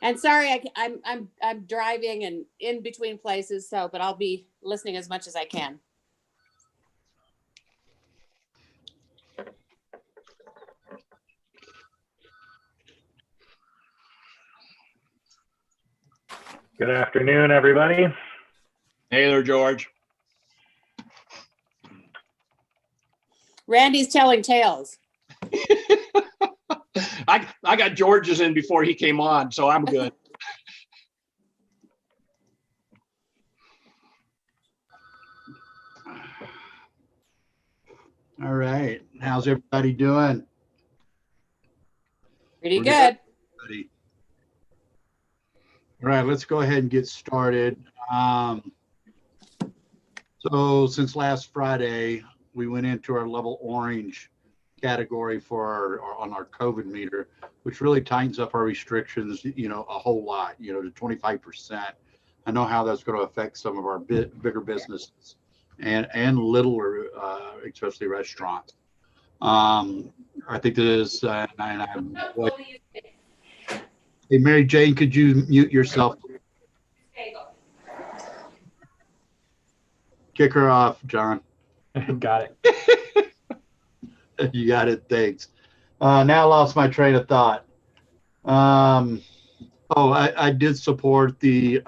And sorry, I'm driving and in between places, but I'll be listening as much as I can. Good afternoon, everybody. Hey there, George. Randy's telling tales. I got George's in before he came on, so I'm good. All right. How's everybody doing? Pretty good. All right, let's go ahead and get started. So since last Friday, we went into our level orange category for on our COVID meter, which really tightens up our restrictions, a whole lot, to 25%. I know how that's going to affect some of our bigger businesses and littler, especially restaurants. I think this, hey, Mary Jane, could you mute yourself? Kick her off, John. Got it. You got it. Thanks. Now I lost my train of thought. I did support the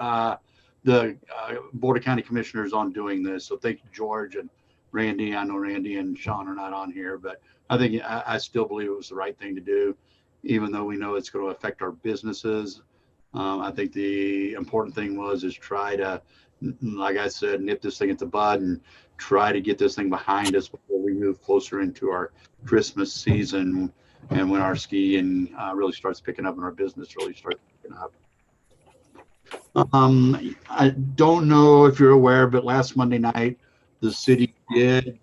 Board of County Commissioners on doing this. So thank you, George and Randy. I know Randy and Sean are not on here, but I still believe it was the right thing to do, even though we know it's going to affect our businesses. I think the important thing is try to, like I said, nip this thing at the bud and try to get this thing behind us before we move closer into our Christmas season and when our skiing really starts picking up and our business really starts picking up. I don't know if you're aware, but last Monday night, the city did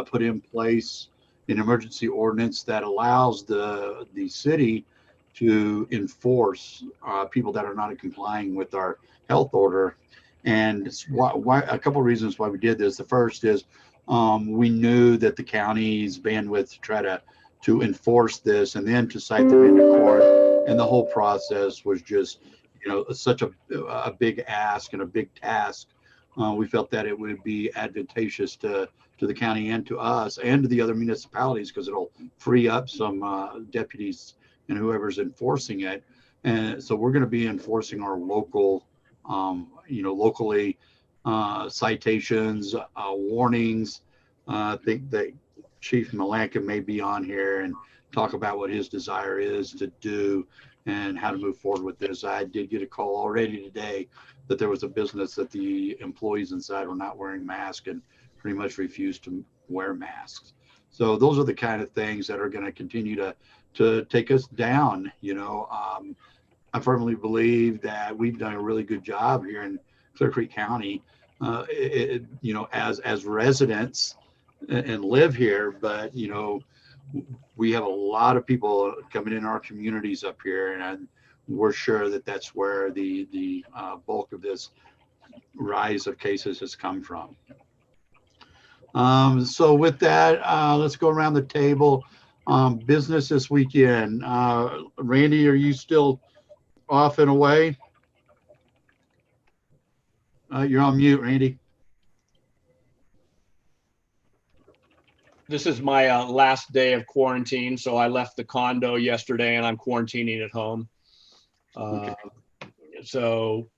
put in place an emergency ordinance that allows the city to enforce people that are not complying with our health order. And why a couple of reasons why we did this. The first is we knew that the county's bandwidth to try to enforce this and then to cite them into court, and the whole process was just such a big ask and a big task. We felt that it would be advantageous to the county and to us and to the other municipalities, because it'll free up some deputies and whoever's enforcing it. And so we're going to be enforcing our local, locally citations, warnings. I think that Chief Malanka may be on here and talk about what his desire is to do and how to move forward with this. I did get a call already today that there was a business that the employees inside were not wearing masks and pretty much refused to wear masks. So those are the kind of things that are going to continue to take us down. I firmly believe that we've done a really good job here in Clear Creek County, as residents and live here, but we have a lot of people coming in our communities up here, and we're sure that that's where the bulk of this rise of cases has come from. So with that, let's go around the table. Business this weekend. Randy, are you still off and away? You're on mute, Randy. This is my last day of quarantine, so I left the condo yesterday and I'm quarantining at home. Okay. So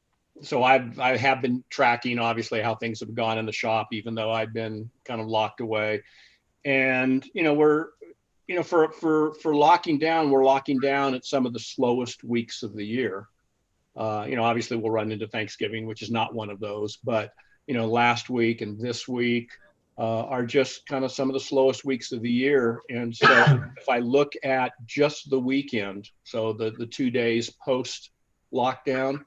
I have been tracking, obviously, how things have gone in the shop, even though I've been kind of locked away. And we're for locking down, we're locking down at some of the slowest weeks of the year. Obviously we'll run into Thanksgiving, which is not one of those, but last week and this week are just kind of some of the slowest weeks of the year. And so if I look at just the weekend, so the 2 days post lockdown,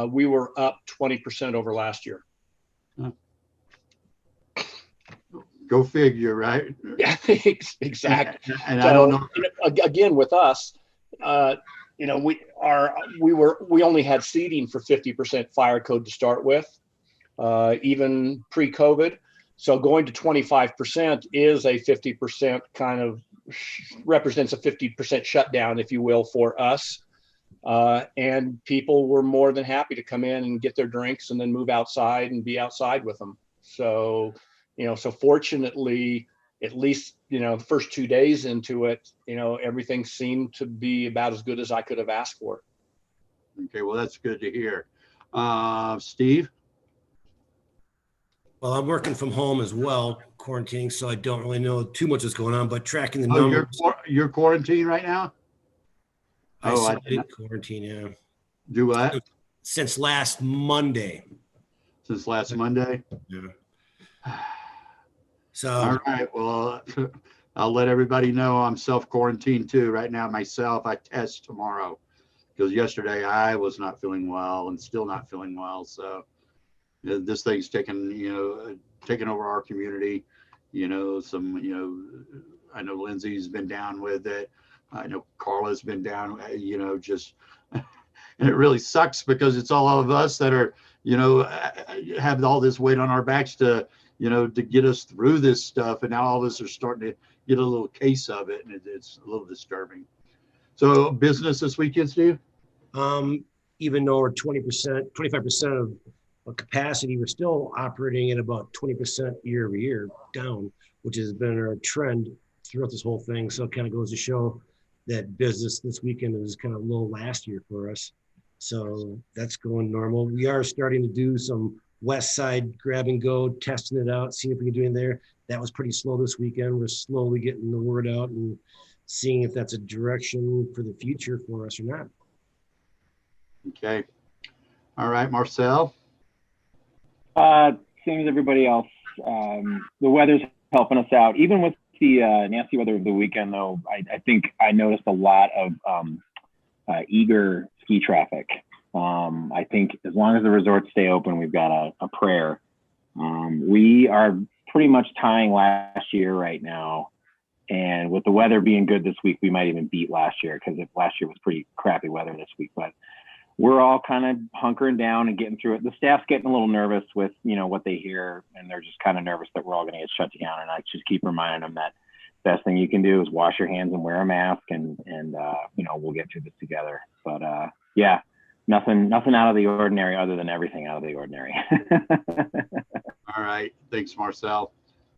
we were up 20% over last year. Go figure, right? Yeah, exactly. And so, I don't know. Again, with us, we only had seating for 50% fire code to start with, even pre-COVID. So going to 25% is a 50% kind of represents a 50% shutdown, if you will, for us. And people were more than happy to come in and get their drinks and then move outside and be outside with them. So, so fortunately, at least, the first 2 days into it, everything seemed to be about as good as I could have asked for. Okay, well, that's good to hear. Steve? Well, I'm working from home as well, quarantining, so I don't really know too much what's going on, but tracking the Oh, numbers. you're quarantined right now? I Oh, I started didn't- quarantine, yeah, Do what? since last Monday. Since last Monday? Yeah. All So right, well, I'll let everybody know I'm self-quarantined too. Right now, myself, I test tomorrow. Because yesterday I was not feeling well and still not feeling well. So this thing's taken over our community. I know Lindsay's been down with it. I know Carla's been down, and it really sucks because it's all of us that are, have all this weight on our backs to get us through this stuff. And now all of us are starting to get a little case of it, and it's a little disturbing. So business this weekend, Steve? even though we're 20%, 25% of capacity, we're still operating at about 20% year over year down, which has been our trend throughout this whole thing. So it kind of goes to show that business this weekend was kind of low last year for us. So that's going normal. We are starting to do some west side grab and go, testing it out, seeing if we can do it there. That was pretty slow this weekend. We're slowly getting the word out and seeing if that's a direction for the future for us or not. Okay. All right, Marcel. Same as everybody else. The weather's helping us out. Even with the nasty weather of the weekend, though, I think I noticed a lot of eager ski traffic. I think as long as the resorts stay open, we've got a prayer. We are pretty much tying last year right now. And with the weather being good this week, we might even beat last year, because last year was pretty crappy weather this week. But we're all kind of hunkering down and getting through it. The staff's getting a little nervous with, what they hear, and they're just kind of nervous that we're all going to get shut down. And I just keep reminding them that best thing you can do is wash your hands and wear a mask, and we'll get through this together. But yeah, nothing out of the ordinary, other than everything out of the ordinary. All right. Thanks, Marcel.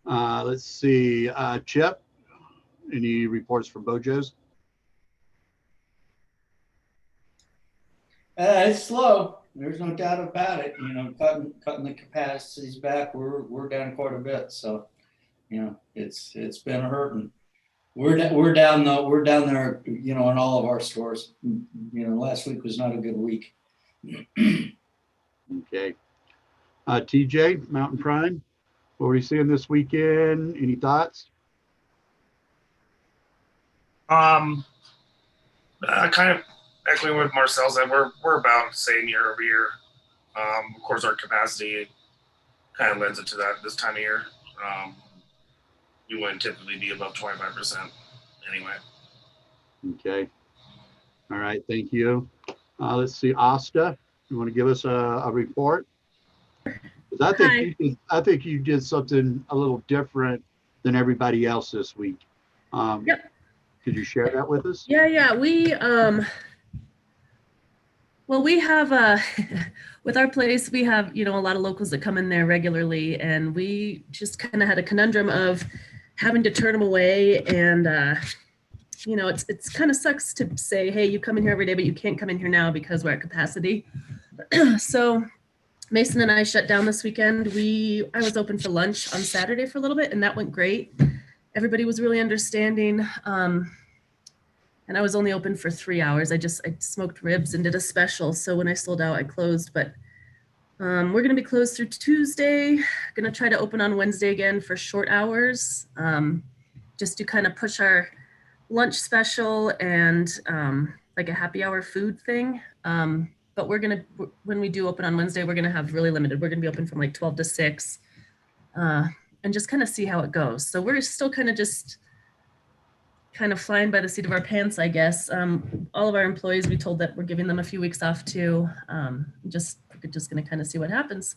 Let's see. Chip, any reports from Bojo's? It's slow. There's no doubt about it. Cutting the capacities back. We're down quite a bit. So, it's been hurting. We're down though. We're down there. In all of our stores. Last week was not a good week. Okay. TJ, Mountain Prime, what are you seeing this weekend? Any thoughts? Kind of echoing with Marcel said, we're about the same year over year. Of course, our capacity kind of lends it to that this time of year. You wouldn't typically be above 25% anyway. Okay. All right. Thank you. Let's see. Asta, you want to give us a report? 'Cause I think you did something a little different than everybody else this week. Yep. Could you share that with us? Yeah. We have with our place, we have, a lot of locals that come in there regularly, and we just kind of had a conundrum of having to turn them away. And, it's kind of sucks to say, hey, you come in here every day, but you can't come in here now because we're at capacity. So Mason and I shut down this weekend. I was open for lunch on Saturday for a little bit, and that went great. Everybody was really understanding. And I was only open for 3 hours. I smoked ribs and did a special. So when I sold out, I closed. But we're going to be closed through Tuesday. Going to try to open on Wednesday again for short hours, just to kind of push our lunch special and like a happy hour food thing. But when we do open on Wednesday, we're going to have really limited. We're going to be open from like 12 to 6 and just kind of see how it goes. So we're still kind of flying by the seat of our pants, I guess. All of our employees, we told that we're giving them a few weeks off too. We're just going to kind of see what happens.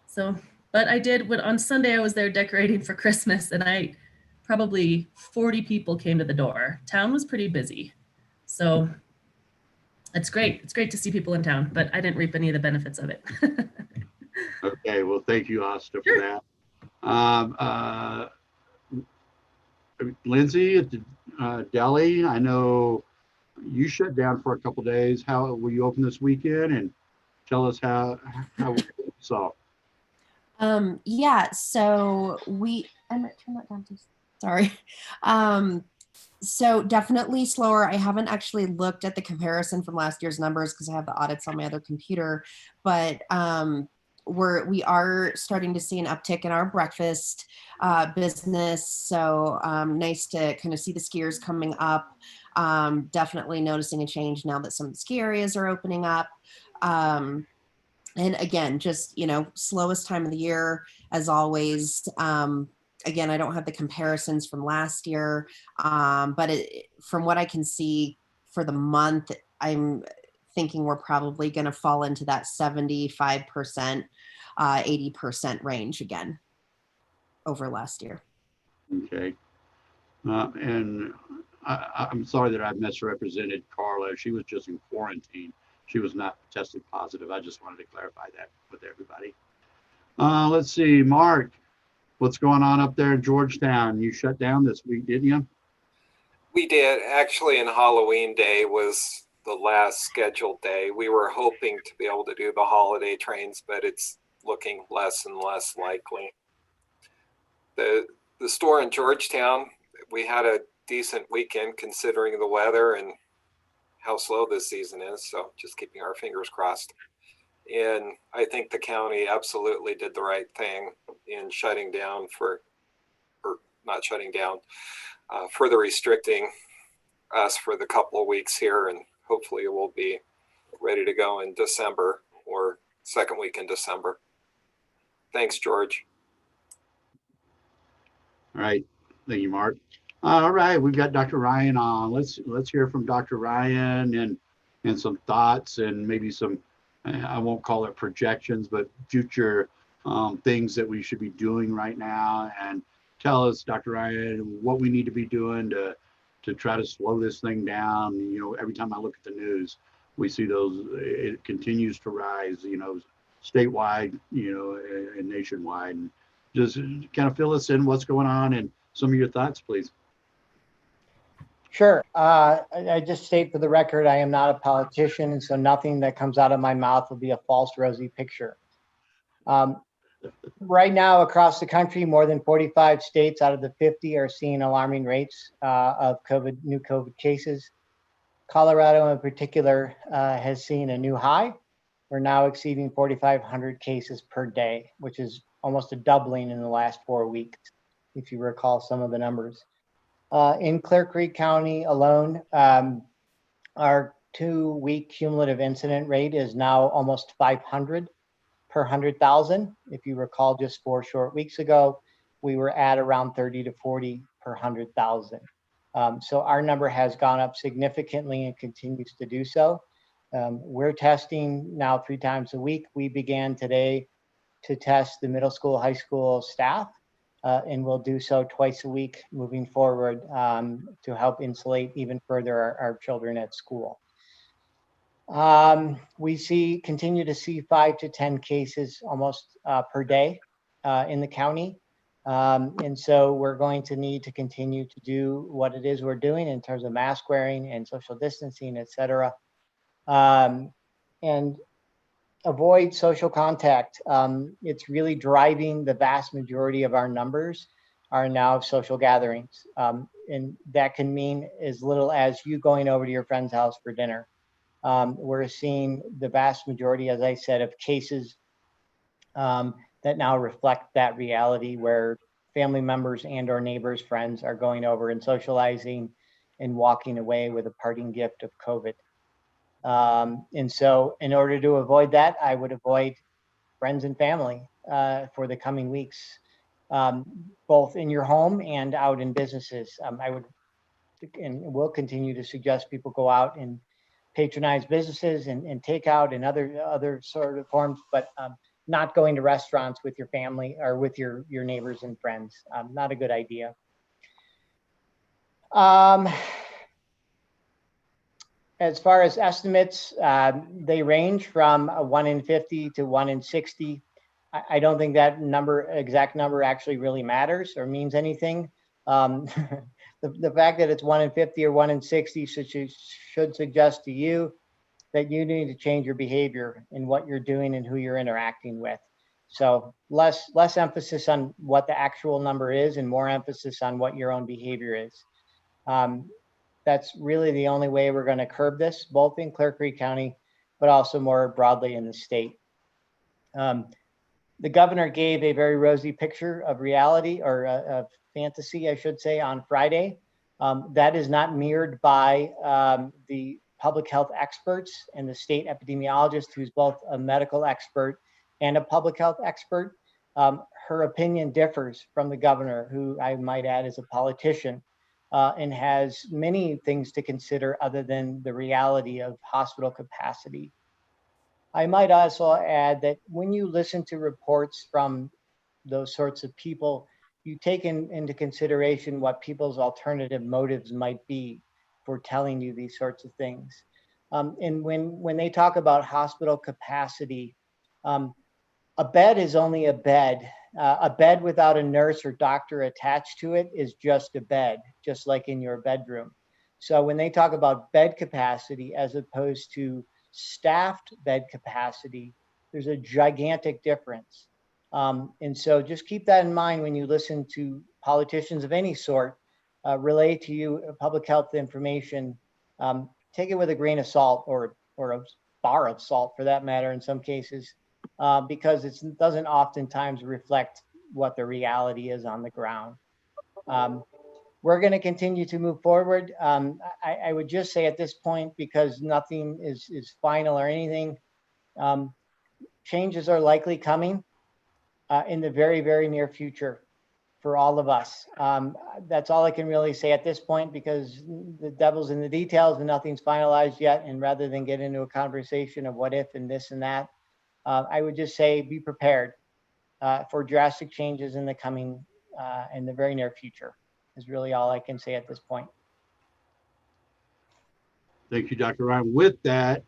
So, but on Sunday, I was there decorating for Christmas, and probably 40 people came to the door. Town was pretty busy. So It's great. It's great to see people in town, but I didn't reap any of the benefits of it. Okay, well, thank you, Asta, for Sure. that. Lindsay at the deli, I know you shut down for a couple days. How were you open this weekend? And tell us how so. Yeah, so I might turn that down too. Sorry. So definitely slower. I haven't actually looked at the comparison from last year's numbers because I have the audits on my other computer, but we are starting to see an uptick in our breakfast business. So nice to kind of see the skiers coming up. Definitely noticing a change now that some of the ski areas are opening up. And again, just, slowest time of the year as always. Again, I don't have the comparisons from last year, but from what I can see for the month, I'm thinking we're probably going to fall into that 75%, 80% range again over last year. Okay. And I'm sorry that I misrepresented Carla. She was just in quarantine. She was not tested positive. I just wanted to clarify that with everybody. Let's see, Mark, what's going on up there in Georgetown? You shut down this week, didn't you? We did. Actually, and Halloween Day was the last scheduled day. We were hoping to be able to do the holiday trains, but it's looking less and less likely. The store in Georgetown, we had a decent weekend considering the weather and how slow this season is. So just keeping our fingers crossed. And I think the county absolutely did the right thing in shutting down further restricting us for the couple of weeks here. And hopefully we'll be ready to go in December or second week in December. Thanks, George. All right. Thank you, Mark. All right. We've got Dr. Ryan on. Let's hear from Dr. Ryan and some thoughts and maybe some, I won't call it projections, but future things that we should be doing right now. And tell us, Dr. Ryan, what we need to be doing to try to slow this thing down. Every time I look at the news, we see it continues to rise, statewide, and nationwide. And just kind of fill us in what's going on and some of your thoughts, please. Sure. I just state for the record, I am not a politician, and so nothing that comes out of my mouth will be a false, rosy picture. Right now, across the country, more than 45 states out of the 50 are seeing alarming rates of new COVID cases. Colorado, in particular, has seen a new high. We're now exceeding 4,500 cases per day, which is almost a doubling in the last 4 weeks, if you recall some of the numbers. In Clear Creek County alone, our 2-week cumulative incident rate is now almost 500 per 100,000. If you recall, just 4 short weeks ago, we were at around 30 to 40 per 100,000. So our number has gone up significantly and continues to do so. We're testing now 3 times a week. We began today to test the middle school, high school staff. And we'll do so twice a week moving forward to help insulate even further our children at school. We continue to see 5 to 10 cases almost per day in the county. And so we're going to need to continue to do what it is we're doing in terms of mask wearing and social distancing, et cetera. And avoid social contact. It's really driving the vast majority of our numbers are now social gatherings. And that can mean as little as you going over to your friend's house for dinner. We're seeing the vast majority, as I said, of cases that now reflect that reality where family members and or neighbors, friends are going over and socializing and walking away with a parting gift of COVID. And so in order to avoid that, I would avoid friends and family for the coming weeks, both in your home and out in businesses. I would and will continue to suggest people go out and patronize businesses and take out and other sort of forms, but not going to restaurants with your family or with your neighbors and friends. Not a good idea. As far as estimates, they range from a 1 in 50 to 1 in 60. I don't think that exact number actually really matters or means anything. The fact that it's 1 in 50 or 1 in 60 should suggest to you that you need to change your behavior in what you're doing and who you're interacting with. So less emphasis on what the actual number is and more emphasis on what your own behavior is. That's really the only way we're going to curb this, both in Clear Creek County, but also more broadly in the state. The governor gave a very rosy picture of reality, or of fantasy, I should say, on Friday. That is not mirrored by the public health experts and the state epidemiologist, who's both a medical expert and a public health expert. Her opinion differs from the governor, who I might add is a politician, and has many things to consider other than the reality of hospital capacity. I might also add that when you listen to reports from those sorts of people, you take into consideration what people's alternative motives might be for telling you these sorts of things. And when they talk about hospital capacity, a bed is only a bed. A bed without a nurse or doctor attached to it is just a bed, just like in your bedroom. So when they talk about bed capacity as opposed to staffed bed capacity, there's a gigantic difference. And so just keep that in mind when you listen to politicians of any sort relay to you public health information. Take it with a grain of salt, or a bar of salt for that matter in some cases, because it doesn't oftentimes reflect what the reality is on the ground. We're going to continue to move forward. I would just say at this point, because nothing is final or anything, changes are likely coming in the very, very near future for all of us. That's all I can really say at this point, because the devil's in the details and nothing's finalized yet. And rather than get into a conversation of what if and this and that, I would just say be prepared for drastic changes in the coming, in the very near future, is really all I can say at this point. Thank you, Dr. Ryan. With that,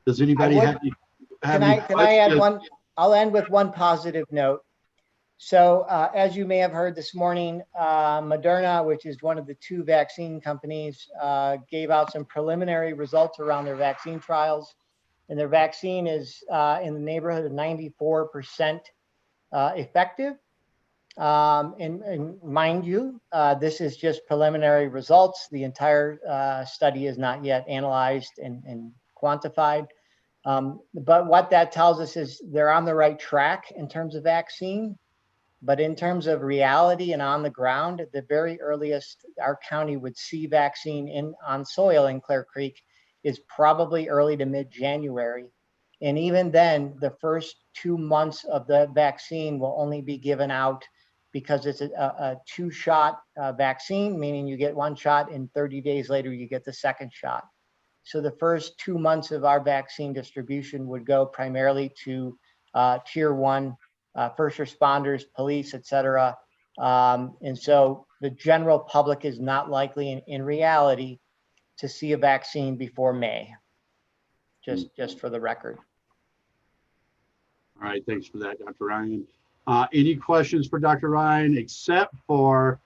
does anybody have any Can I add one? I'll end with one positive note. So as you may have heard this morning, Moderna, which is one of the 2 vaccine companies, gave out some preliminary results around their vaccine trials. And their vaccine is in the neighborhood of 94% effective. And mind you, this is just preliminary results. The entire study is not yet analyzed and quantified. But what that tells us is they're on the right track in terms of vaccine. But in terms of reality and on the ground, the very earliest our county would see vaccine on soil in Clear Creek is probably early to mid-January. And even then, the first 2 months of the vaccine will only be given out because it's a 2-shot vaccine, meaning you get 1 shot and 30 days later you get the 2nd shot. So the first 2 months of our vaccine distribution would go primarily to tier 1 first responders, police, et cetera. And so the general public is not likely in reality to see a vaccine before May, just for the record. All right, thanks for that, Dr. Ryan. Any questions for Dr. Ryan, except for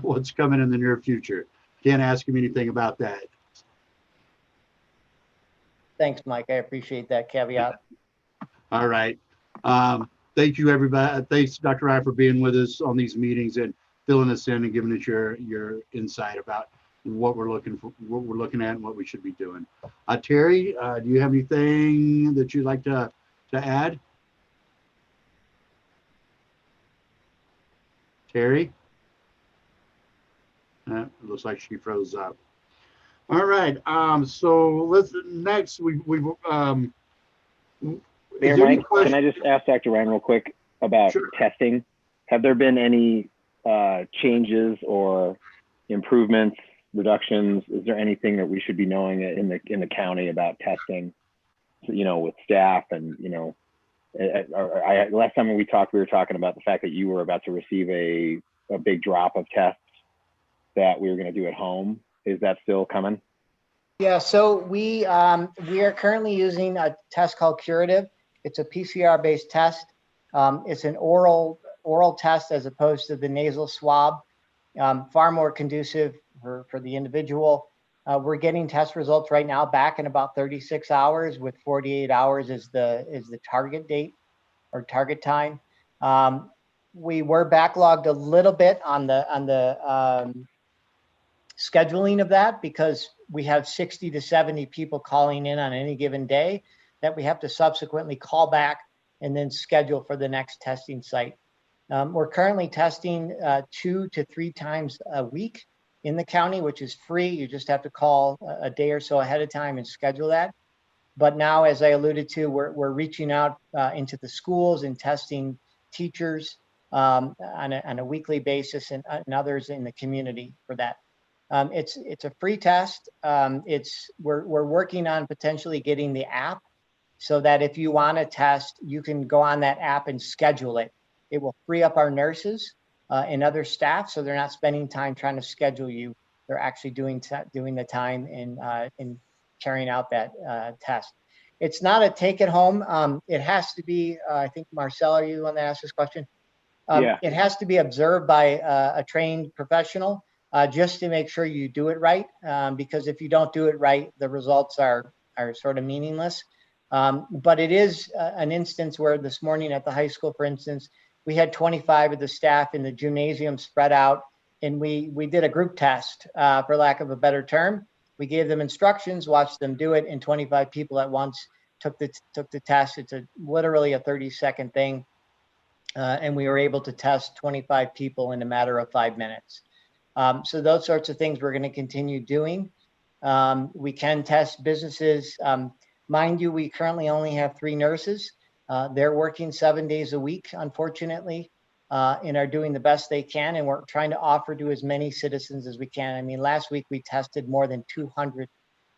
what's coming in the near future? Can't ask him anything about that. Thanks, Mike. I appreciate that caveat. All right. Thank you, everybody. Thanks, Dr. Ryan, for being with us on these meetings and filling us in and giving us your insight about what we're looking at and what we should be doing. Terry, do you have anything that you'd like to add? Terry? It looks like she froze up. All right. So let's next Mayor Mike, can I just ask Dr. Ryan real quick about testing? Have there been any changes or improvements, reductions? Is there anything that we should be knowing in the county about testing, you know, with staff and, you know, last time when we talked, we were talking about the fact that you were about to receive a big drop of tests that we were going to do at home. Is that still coming? Yeah, so we are currently using a test called Curative. It's a PCR-based test. It's an oral test as opposed to the nasal swab. Far more conducive for the individual. We're getting test results right now back in about 36 hours, with 48 hours is the target date or target time. We were backlogged a little bit on the scheduling of that, because we have 60 to 70 people calling in on any given day that we have to subsequently call back and then schedule for the next testing site. We're currently testing 2 to 3 times a week in the county, which is free. You just have to call a day or so ahead of time and schedule that. But now, as I alluded to, we're reaching out into the schools and testing teachers on a weekly basis, and others in the community for that. It's a free test. We're working on potentially getting the app, so that if you want to test, you can go on that app and schedule it. It will free up our nurses and other staff, so they're not spending time trying to schedule you. They're actually doing the time in carrying out that test. It's not a take it home. It has to be, I think, Marcel, are you the one that asked this question? Yeah. It has to be observed by a trained professional, just to make sure you do it right. Because if you don't do it right, the results are sort of meaningless. But it is an instance where this morning at the high school, for instance, we had 25 of the staff in the gymnasium spread out, and we did a group test, for lack of a better term. We gave them instructions, watched them do it, and 25 people at once took the test. It's literally a 30-second thing. And we were able to test 25 people in a matter of 5 minutes. So those sorts of things we're going to continue doing. We can test businesses. Mind you, we currently only have 3 nurses. They're working 7 days a week, unfortunately, and are doing the best they can. And we're trying to offer to as many citizens as we can. I mean, last week we tested more than 200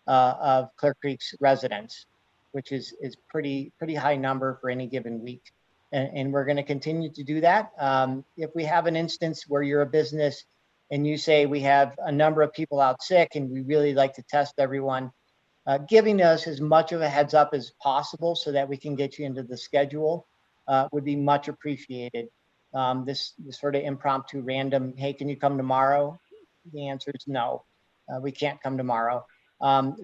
of Clear Creek's residents, which is pretty high number for any given week. And we're going to continue to do that. If we have an instance where you're a business and you say we have a number of people out sick and we really like to test everyone, giving us as much of a heads up as possible so that we can get you into the schedule would be much appreciated. This sort of impromptu random, hey, can you come tomorrow? The answer is no, we can't come tomorrow.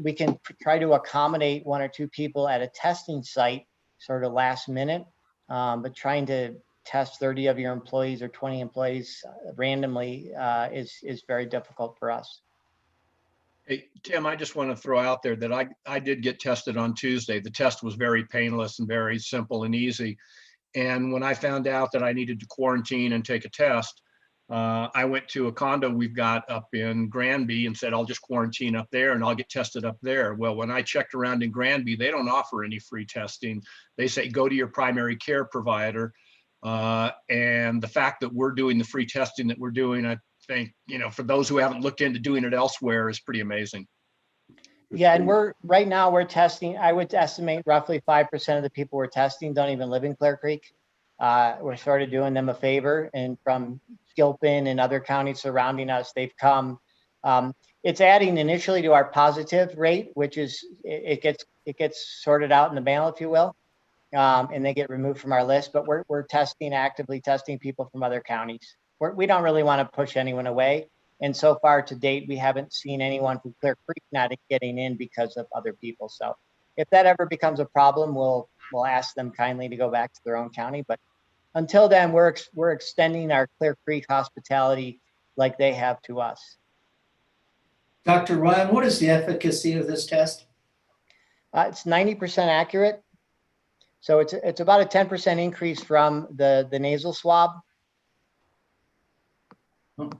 We can try to accommodate 1 or 2 people at a testing site sort of last minute, but trying to test 30 of your employees or 20 employees randomly is very difficult for us. Hey, Tim, I just want to throw out there that I did get tested on Tuesday. The test was very painless and very simple and easy. And when I found out that I needed to quarantine and take a test, I went to a condo we've got up in Granby and said, I'll just quarantine up there and I'll get tested up there. Well, when I checked around in Granby, they don't offer any free testing. They say, go to your primary care provider. And the fact that we're doing the free testing that we're doing, I think, for those who haven't looked into doing it elsewhere, is pretty amazing. Yeah, and right now we're testing. I would estimate roughly 5% of the people we're testing don't even live in Clear Creek. We're sort of doing them a favor, and from Gilpin and other counties surrounding us, they've come. It's adding initially to our positive rate, which is it gets sorted out in the mail, if you will, and they get removed from our list. But we're actively testing people from other counties. We don't really want to push anyone away. And so far to date, we haven't seen anyone from Clear Creek not getting in because of other people. So if that ever becomes a problem, we'll ask them kindly to go back to their own county. But until then, we're extending our Clear Creek hospitality like they have to us. Dr. Ryan, what is the efficacy of this test? It's 90% accurate. So it's about a 10% increase from the nasal swab. Oh.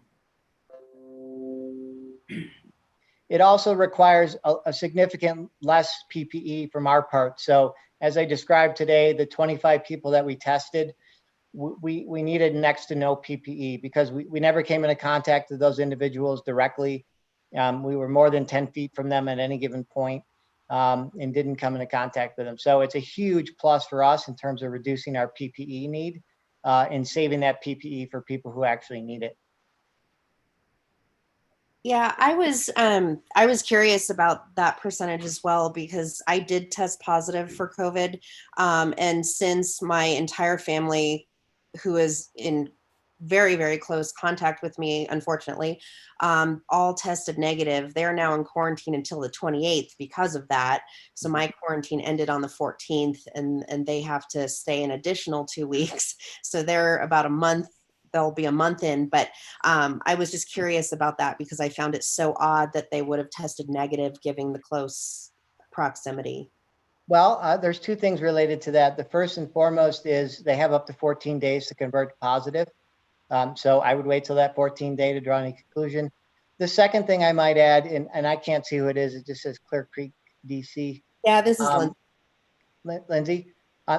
It also requires a significant less PPE from our part. So as I described today, the 25 people that we tested, we needed next to no PPE because we never came into contact with those individuals directly. We were more than 10 feet from them at any given point and didn't come into contact with them. So it's a huge plus for us in terms of reducing our PPE need and saving that PPE for people who actually need it. Yeah, I was curious about that percentage as well because I did test positive for COVID. And since my entire family, who is in very, very close contact with me, unfortunately, all tested negative, they're now in quarantine until the 28th because of that. So my quarantine ended on the 14th and they have to stay an additional 2 weeks. So they're about a month. They'll be a month in, but I was just curious about that because I found it so odd that they would have tested negative given the close proximity. Well, there's two things related to that. The first and foremost is they have up to 14 days to convert to positive. So I would wait till that 14 day to draw any conclusion. The second thing I might add, and I can't see who it is, it just says Clear Creek, DC. Yeah, this is Lindsay.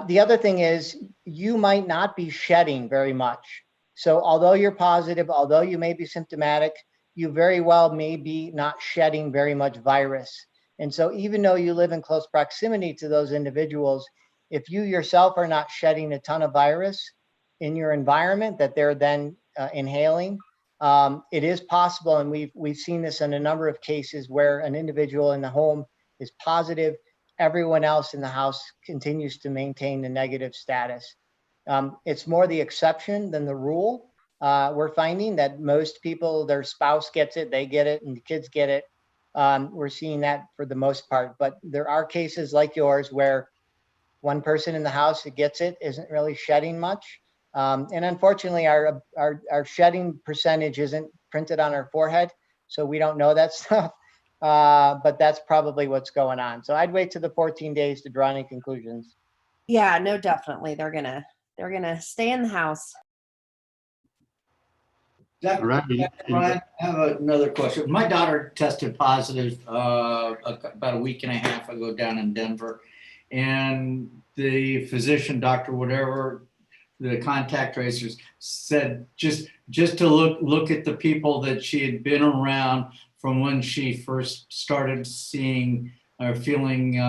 The other thing is you might not be shedding very much. So although you're positive, although you may be symptomatic, you very well may be not shedding very much virus. And so even though you live in close proximity to those individuals, if you yourself are not shedding a ton of virus in your environment that they're then inhaling, it is possible. And we've seen this in a number of cases where an individual in the home is positive, everyone else in the house continues to maintain the negative status. It's more the exception than the rule. We're finding that most people, their spouse gets it, they get it, and the kids get it. We're seeing that for the most part, but there are cases like yours where one person in the house that gets it isn't really shedding much. And unfortunately, our shedding percentage isn't printed on our forehead, so we don't know that stuff. But that's probably what's going on. So I'd wait to the 14 days to draw any conclusions. Yeah, no, definitely. They're gonna stay in the house. Ryan, I have another question. My daughter tested positive about a week and a half ago down in Denver, and the physician, doctor, whatever, the contact tracers said just to look at the people that she had been around from when she first started seeing or feeling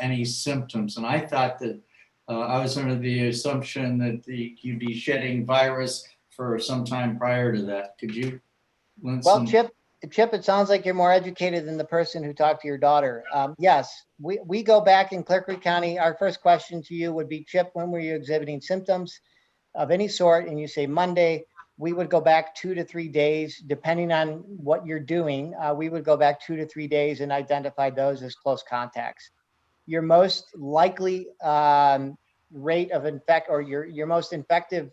any symptoms. And I thought that I was under the assumption that you'd be shedding virus for some time prior to that. Could you? Well, Chip, it sounds like you're more educated than the person who talked to your daughter. Yes, we go back in Clear Creek County. Our first question to you would be, Chip, when were you exhibiting symptoms of any sort? And you say Monday. We would go back 2 to 3 days, depending on what you're doing. We would go back 2 to 3 days and identify those as close contacts. Your most likely rate of or your most infective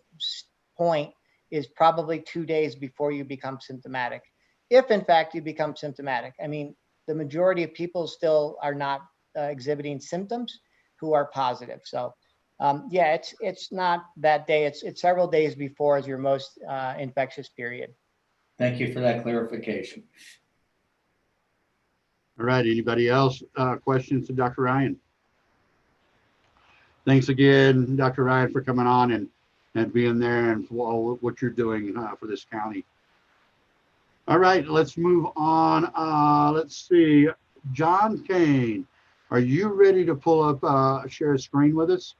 point is probably 2 days before you become symptomatic. If in fact you become symptomatic, I mean, the majority of people still are not exhibiting symptoms who are positive. So yeah, it's not that day. It's several days before is your most infectious period. Thank you for that clarification. All right, anybody else? Questions to Dr. Ryan? Thanks again, Dr. Ryan, for coming on and being there and for all what you're doing for this county. All right, let's move on. Let's see, John Kane, are you ready to pull up, share a screen with us?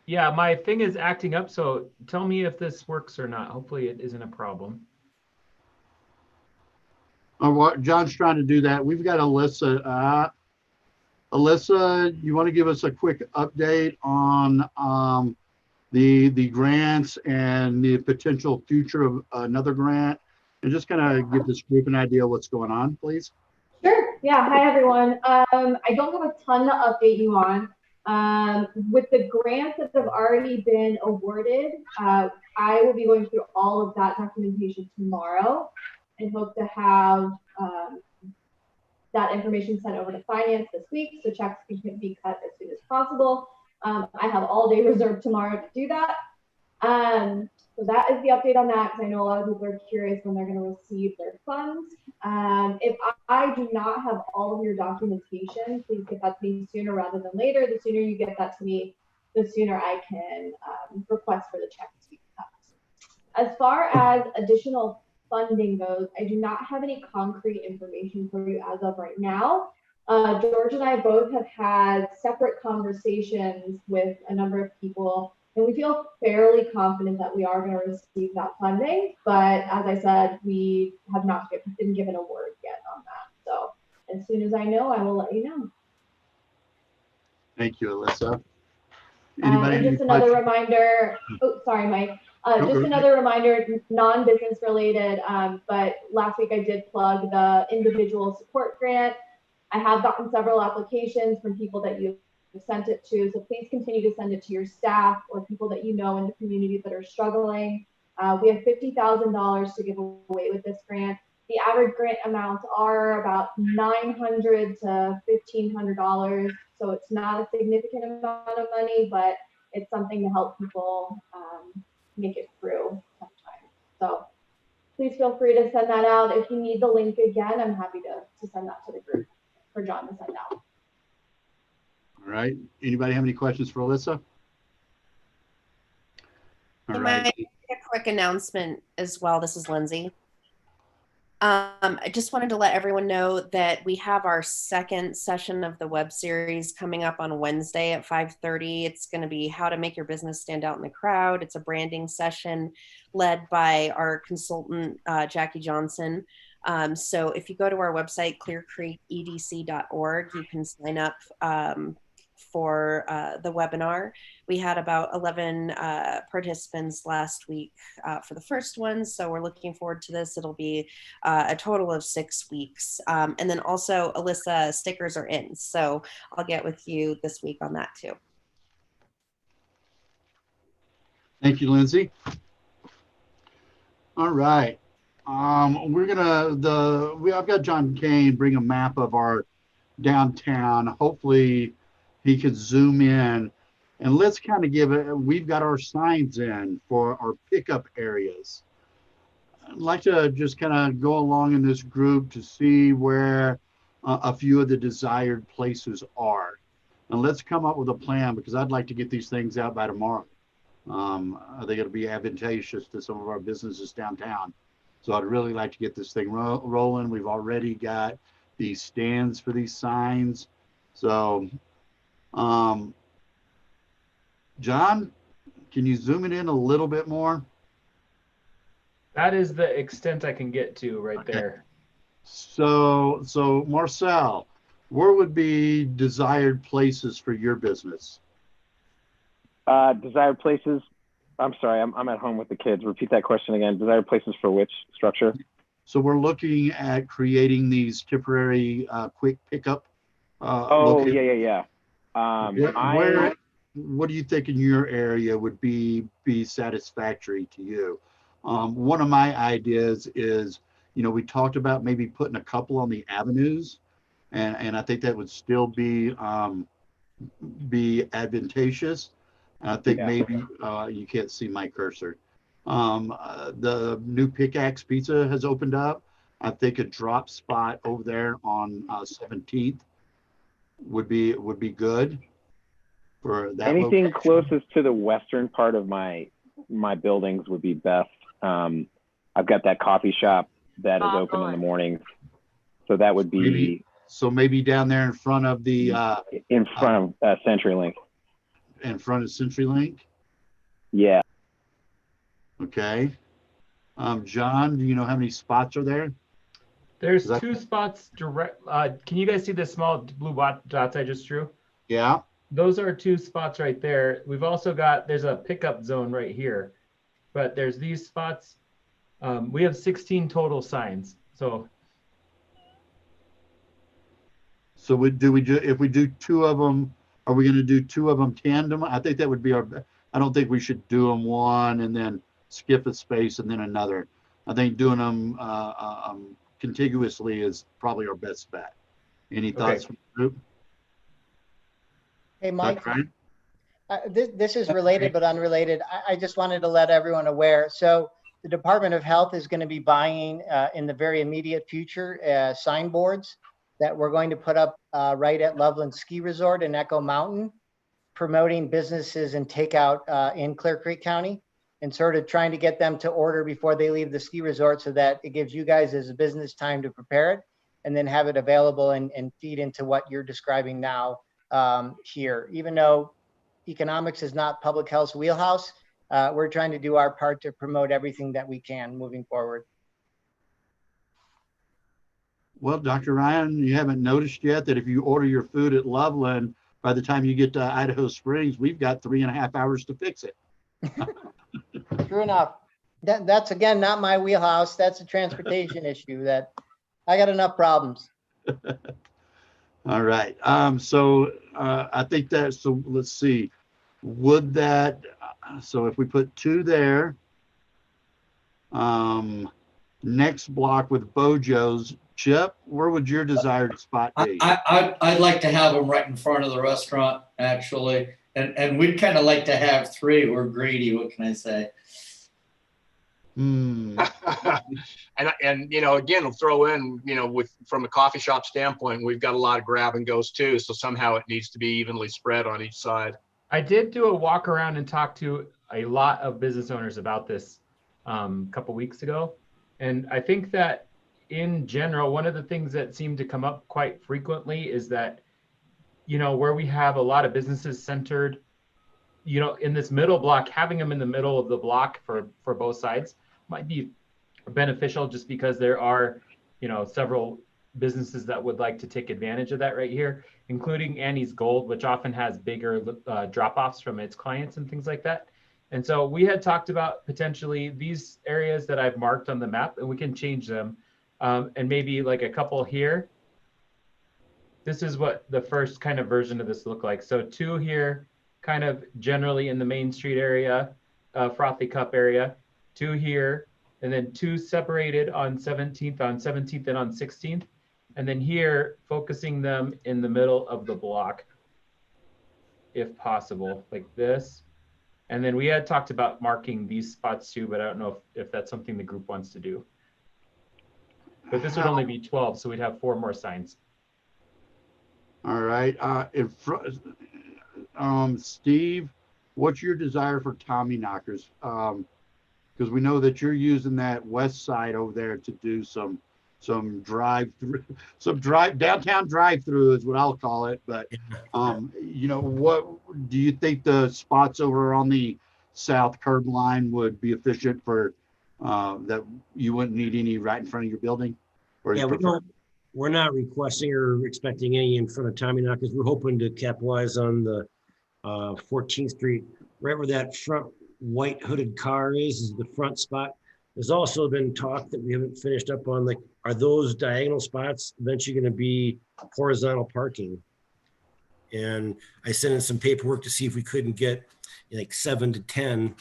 Yeah, my thing is acting up, so tell me if this works or not. Hopefully it isn't a problem. Well, John's trying to do that. We've got Alyssa. Alyssa, you want to give us a quick update on the grants and the potential future of another grant, and just kind of give this group an idea of what's going on, please? Sure. Yeah. Hi, everyone. I don't have a ton to update you on. With the grants that have already been awarded, I will be going through all of that documentation tomorrow and hope to have that information sent over to finance this week so checks can be cut as soon as possible. I have all day reserved tomorrow to do that. So that is the update on that, because I know a lot of people are curious when they're going to receive their funds. If I do not have all of your documentation, please get that to me sooner rather than later. The sooner you get that to me, the sooner I can request for the check to be cut. As far as additional funding goes, I do not have any concrete information for you as of right now. George and I both have had separate conversations with a number of people And we feel fairly confident that we are going to receive that funding. But as I said, we have not been given a word yet on that. So as soon as I know, I will let you know. Thank you, Alyssa. And just another reminder, oh, sorry, Mike. Just another reminder, non-business related, but last week I did plug the individual support grant. I have gotten several applications from people that you've sent it to, so please continue to send it to your staff or people that you know in the community that are struggling. We have $50,000 to give away with this grant. The average grant amounts are about $900 to $1,500, so it's not a significant amount of money, but it's something to help people make it through sometimes. So please feel free to send that out. If you need the link again, I'm happy to send that to the group for John to send out. All right. Anybody have any questions for Alyssa? All right. A quick announcement as well. This is Lindsay. I just wanted to let everyone know that we have our second session of the web series coming up on Wednesday at 5:30. It's going to be how to make your business stand out in the crowd. It's a branding session led by our consultant, Jackie Johnson. So if you go to our website, clearcreekedc.org, you can sign up for the webinar. We had about 11 participants last week for the first one, so we're looking forward to this. It'll be a total of 6 weeks. And then also, Alyssa, stickers are in, so I'll get with you this week on that too. Thank you, Lindsay. All right. I've got John Kane bring a map of our downtown. Hopefully he could zoom in, and let's kind of give it, we've got our signs in for our pickup areas. I'd like to just kind of go along in this group to see where a few of the desired places are. And let's come up with a plan, because I'd like to get these things out by tomorrow. I think it'll be advantageous to some of our businesses downtown. So I'd really like to get this thing rolling. We've already got these stands for these signs. So, John, can you zoom it in a little bit more? That is the extent I can get to right there. So Marcel, where would be desired places for your business? Desired places. I'm sorry, I'm at home with the kids. Repeat that question again. Desired places for which structure? So we're looking at creating these temporary quick pickup. Yeah. What do you think in your area would be satisfactory to you? One of my ideas is, we talked about maybe putting a couple on the avenues, and I think that would still be advantageous. I think maybe you can't see my cursor. The new Pickaxe Pizza has opened up. I think a drop spot over there on 17th would be good for that. Anything location. closest to the western part of my buildings would be best. I've got that coffee shop that is open in the mornings, so that would be maybe down there in front of the in front of CenturyLink. In front of CenturyLink. Yeah. Okay. John, do you know how many spots are there? There's 2 spots direct. Can you guys see the small blue dots I just drew? Yeah. Those are 2 spots right there. We've also got, there's a pickup zone right here, but there's these spots. We have 16 total signs. So if we do 2 of them, are we going to do 2 of them tandem? I think that would be I don't think we should do them one and then skip a space and then another. I think doing them contiguously is probably our best bet. Any thoughts from the group? Hey, Mike. This is related but unrelated. I just wanted to let everyone aware. So the Department of Health is going to be buying in the very immediate future signboards that we're going to put up right at Loveland Ski Resort in Echo Mountain, promoting businesses and takeout in Clear Creek County, and sort of trying to get them to order before they leave the ski resort, so that it gives you guys as a business time to prepare it and then have it available and feed into what you're describing now here. Even though economics is not public health's wheelhouse. We're trying to do our part to promote everything that we can moving forward. Well, Dr. Ryan, you haven't noticed yet that if you order your food at Loveland, by the time you get to Idaho Springs, we've got 3.5 hours to fix it. True enough. That's again not my wheelhouse. That's a transportation issue that I got enough problems. All right. So I think that, so let's see. Would that, so if we put 2 there, next block with Bojo's, Chip, where would your desired spot be? I'd like to have them right in front of the restaurant, actually. And we'd kind of like to have 3. We're greedy. What can I say? And you know, again, we'll throw in, you know, from a coffee shop standpoint, we've got a lot of grab and goes too. So somehow it needs to be evenly spread on each side. I did do a walk around and talk to a lot of business owners about this a couple weeks ago. And I think that in general, one of the things that seemed to come up quite frequently is that, you know, where we have a lot of businesses centered, you know, in this middle block, having them in the middle of the block for both sides might be beneficial, just because there are, you know, several businesses that would like to take advantage of that right here, including Annie's Gold, which often has bigger drop-offs from its clients and things like that. And so we had talked about potentially these areas that I've marked on the map, and we can change them. And maybe like a couple here. This is what the first kind of version of this looked like. So 2 here, kind of generally in the Main Street area, Frothy Cup area, 2 here, and then 2 separated on 17th and on 16th. And then here, focusing them in the middle of the block, if possible, like this. And then we had talked about marking these spots too, but I don't know if that's something the group wants to do. But this would only be 12, so we'd have 4 more signs. All right. Steve, what's your desire for Tommy Knockers? Because we know that you're using that west side over there to do some downtown drive-through is what I'll call it. But you know, what do you think the spots over on the south curb line would be efficient for? That you wouldn't need any right in front of your building? Or yeah, we're not requesting or expecting any in front of Tommy Knockers. We're hoping to capitalize on the 14th Street, right where that front white hooded car is the front spot. There's also been talk that we haven't finished up on, like, are those diagonal spots eventually going to be horizontal parking? And I sent in some paperwork to see if we couldn't get like 7 to 10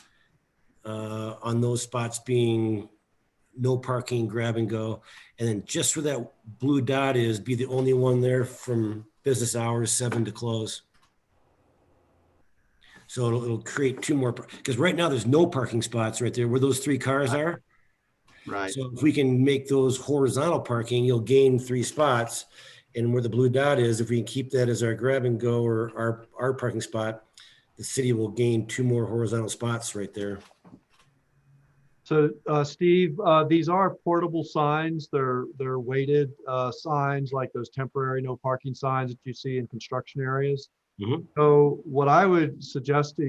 on those spots being no parking, grab and go. And then just where that blue dot is, be the only one there from business hours, 7 to close. So it'll create 2 more, because right now there's no parking spots right there where those 3 cars are. Right. So if we can make those horizontal parking, you'll gain 3 spots. And where the blue dot is, if we can keep that as our grab and go or our parking spot, the city will gain 2 more horizontal spots right there. So Steve, these are portable signs. They're weighted signs, like those temporary no parking signs that you see in construction areas. Mm-hmm. So what I would suggest,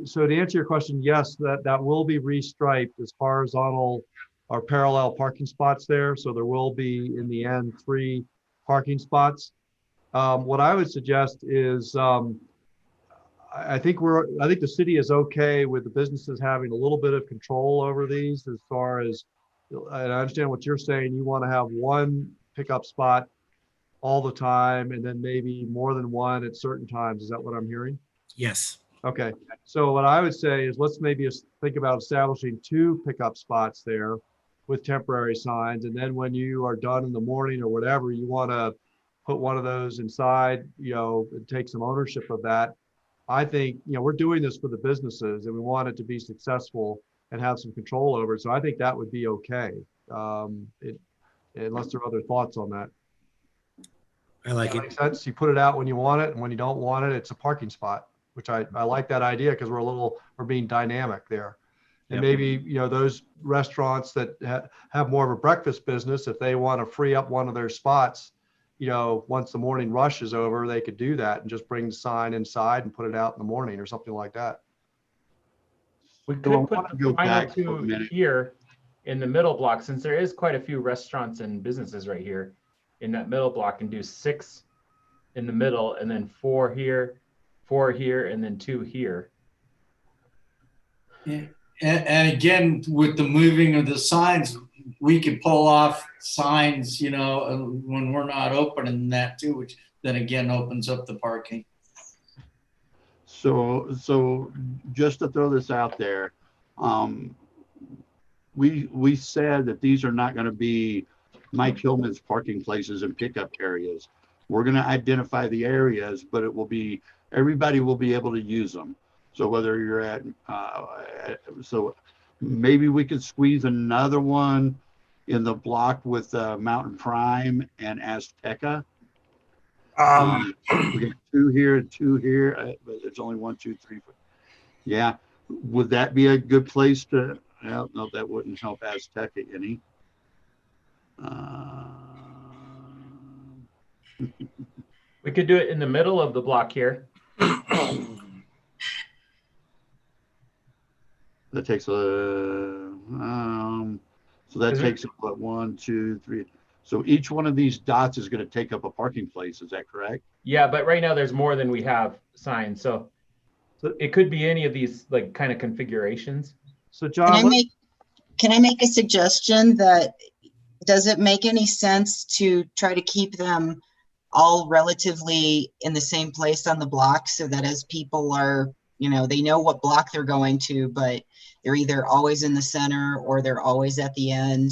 so to answer your question, yes, that will be restriped as horizontal or parallel parking spots there. So there will be, in the end, 3 parking spots. What I would suggest is, I think the city is okay with the businesses having a little bit of control over these, as far as, and I understand what you're saying. You want to have 1 pickup spot all the time, and then maybe more than 1 at certain times. Is that what I'm hearing? Yes. Okay. So what I would say is, let's maybe think about establishing 2 pickup spots there with temporary signs. And then when you are done in the morning or whatever, you want to put one of those inside, you know, and take some ownership of that. I think, you know, we're doing this for the businesses and we want it to be successful and have some control over it. So I think that would be okay. Unless there are other thoughts on that. I like that it. Makes sense. You put it out when you want it, and when you don't want it, it's a parking spot, which I like that idea, because we're being dynamic there. And maybe, you know, those restaurants that have more of a breakfast business, if they want to free up one of their spots you know, once the morning rush is over, they could do that and just bring the sign inside and put it out in the morning or something like that. We So I could want put to the go final back for a two minute. here in the middle block, since there is quite a few restaurants and businesses right here in that middle block, and do 6 in the middle and then 4 here, 4 here, and then 2 here. Yeah. And again, with the moving of the signs, we could pull off signs, you know, when we're not open and that too, which then again opens up the parking. So just to throw this out there, we said that these are not going to be Mike Hillman's parking places and pickup areas. We're going to identify the areas, but it will be, everybody will be able to use them. So whether you're at, so maybe we could squeeze another one in the block with Mountain Prime and Azteca. We get 2 here and 2 here, but there's only 1, 2, 3, 4. Yeah, would that be a good place to? Well, no, that wouldn't help Azteca any. We could do it in the middle of the block here. That takes a so that takes what, 1, 2, 3. So each one of these dots is going to take up a parking place. Is that correct? Yeah, but right now there's more than we have signed, so it could be any of these like kind of configurations. So Can I make a suggestion that does it make any sense to try to keep them all relatively in the same place on the block so that as people are, you know, they know what block they're going to, but they're either always in the center or they're always at the end.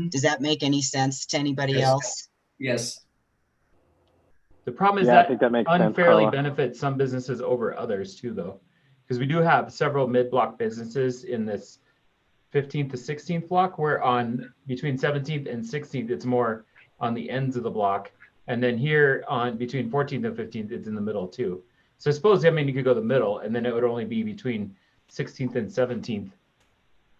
Does that make any sense to anybody else? Yes. The problem is Yeah, I that think that makes sense, unfairly Carla. benefits some businesses over others too, though, because we do have several mid-block businesses in this 15th to 16th block, where on between 17th and 16th, it's more on the ends of the block. And then here on between 14th and 15th, it's in the middle too. So suppose, I mean, you could go the middle and then it would only be between 16th and 17th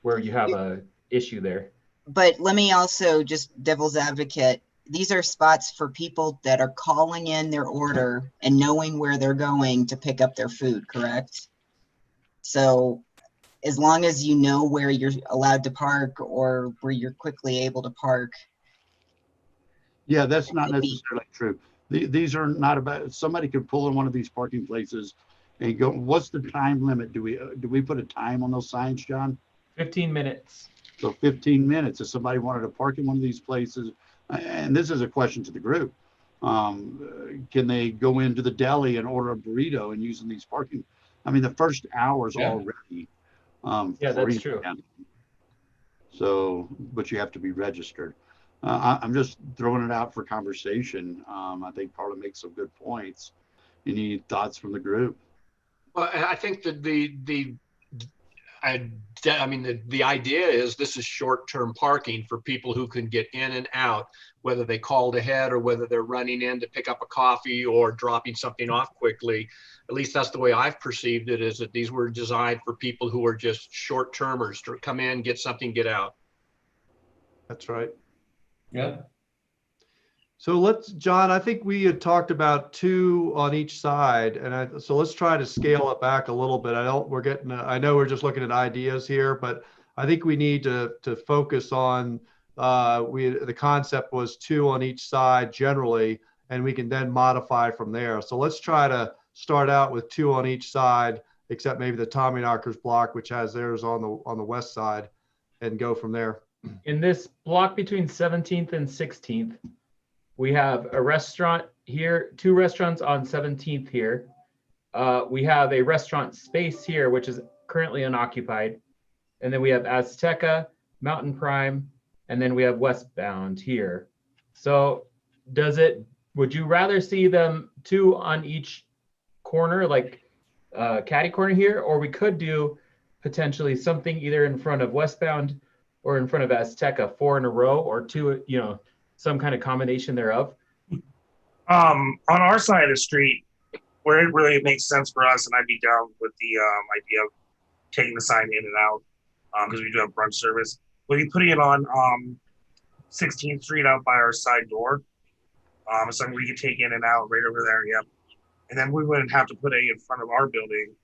where you have a issue there. But let me also just devil's advocate. These are spots for people that are calling in their order and knowing where they're going to pick up their food, correct? So as long as you know where you're allowed to park or where you're quickly able to park. Yeah, that's not necessarily true. These are not about, somebody could pull in one of these parking places and go, what's the time limit? Do we put a time on those signs, John? 15 minutes. So 15 minutes. If somebody wanted to park in one of these places, and this is a question to the group, can they go into the deli and order a burrito and using these parking? I mean, the first hour's already yeah, that's true. So, but you have to be registered. I'm just throwing it out for conversation. I think Carla makes some good points. Any thoughts from the group? Well, I think that I mean, the idea is this is short-term parking for people who can get in and out, whether they called ahead or whether they're running in to pick up a coffee or dropping something off quickly. At least that's the way I've perceived it, is that these were designed for people who are just short-termers to come in, get something, get out. That's right. Yeah. So John, I think we had talked about 2 on each side, and so let's try to scale it back a little bit. I know we're just looking at ideas here, but I think we need to focus on, the concept was 2 on each side generally, and we can then modify from there. So let's try to start out with 2 on each side, except maybe the Tommyknockers block, which has theirs on the west side, and go from there. In this block between 17th and 16th, we have a restaurant here, 2 restaurants on 17th here. We have a restaurant space here, which is currently unoccupied. And then we have Azteca, Mountain Prime, and then we have Westbound here. So would you rather see them 2 on each corner, like catty corner here? Or we could do potentially something either in front of Westbound or in front of Azteca, 4 in a row, or 2, you know, some kind of combination thereof? On our side of the street, where it really makes sense for us, and I'd be down with the idea of taking the sign in and out, because we do have brunch service. We'll be putting it on 16th Street out by our side door. Something we could take in and out right over there. Yep. And then we wouldn't have to put any in front of our building.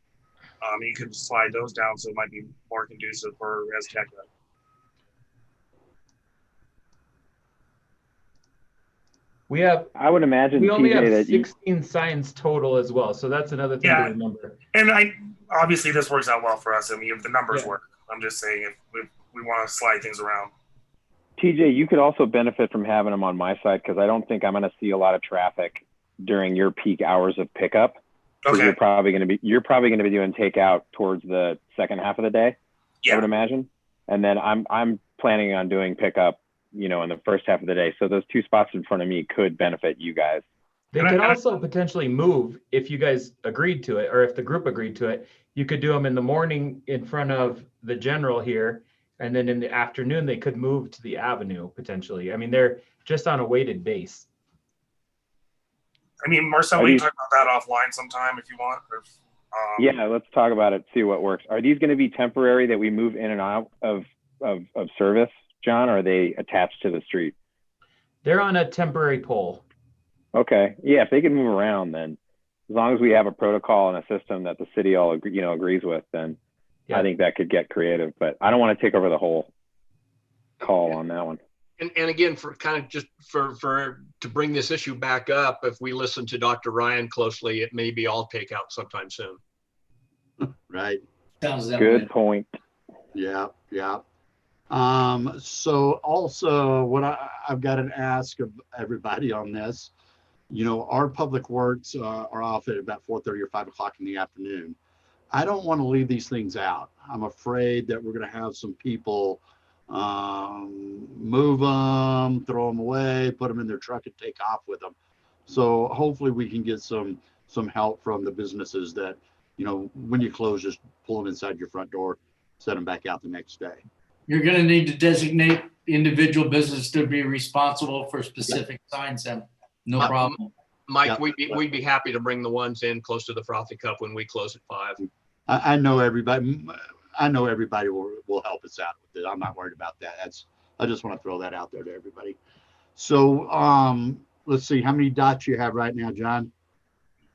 You could slide those down, so it might be more conducive for Azteca. We have. I would imagine We only TJ, have that 16 signs total as well, so that's another thing to remember. And obviously this works out well for us. I mean, if the numbers Yeah. work, I'm just saying if we want to slide things around. TJ, you could also benefit from having them on my side because I don't think I'm going to see a lot of traffic during your peak hours of pickup. Okay. You're probably going to be doing takeout towards the second half of the day. Yeah. I would imagine, and then I'm planning on doing pickup, in the first half of the day. So those two spots in front of me could benefit you guys. They could also potentially move if you guys agreed to it, or if the group agreed to it. You could do them in the morning in front of the general here, and then in the afternoon they could move to the avenue potentially. I mean, they're just on a weighted base. I mean, Marcel, we can talk about that offline sometime if you want. Yeah, let's talk about it. See what works. Are these going to be temporary that we move in and out of service, John? Or are they attached to the street? They're on a temporary pole. Okay. Yeah, if they can move around, then as long as we have a protocol and a system that the city all agrees with, then I think that could get creative. But I don't want to take over the whole call on that one. And again, for kind of just for to bring this issue back up, if we listen to Dr. Ryan closely, it may be all takeout sometime soon. Right. Sounds that Good way. point. Yeah, yeah. So also what I've got to ask of everybody on this, our public works are off at about 4:30 or 5 o'clock in the afternoon. I don't want to leave these things out. I'm afraid that we're going to have some people move them, throw them away, put them in their truck and take off with them. So hopefully we can get some help from the businesses that, when you close, just pull them inside your front door, set them back out the next day. You're going to need to designate individual business to be responsible for specific signs then. No problem. Mike, we'd be happy to bring the ones in close to the Frothy Cup when we close at 5. I know everybody. I know everybody will help us out with it. I'm not worried about that. I just want to throw that out there to everybody. So let's see, how many dots you have right now, John?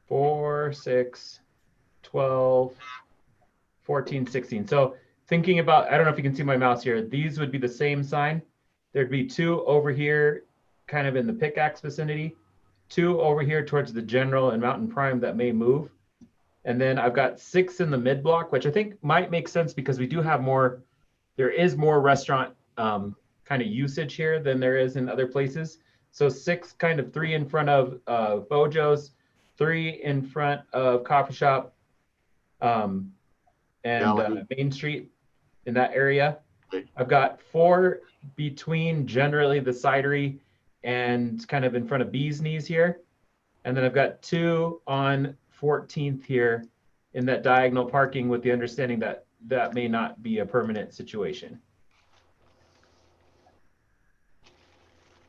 4, 6, 12, 14, 16. So thinking about, I don't know if you can see my mouse here. These would be the same sign. There'd be 2 over here, kind of in the pickaxe vicinity, 2 over here towards the general and Mountain Prime that may move. And then I've got 6 in the mid block, which I think might make sense because we do have there is more restaurant kind of usage here than there is in other places. So 6, kind of 3 in front of Bojo's, 3 in front of Coffee Shop and Main Street in that area. I've got 4 between generally the cidery and kind of in front of Bee's Knees here. And then I've got 2 on 14th here in that diagonal parking with the understanding that that may not be a permanent situation.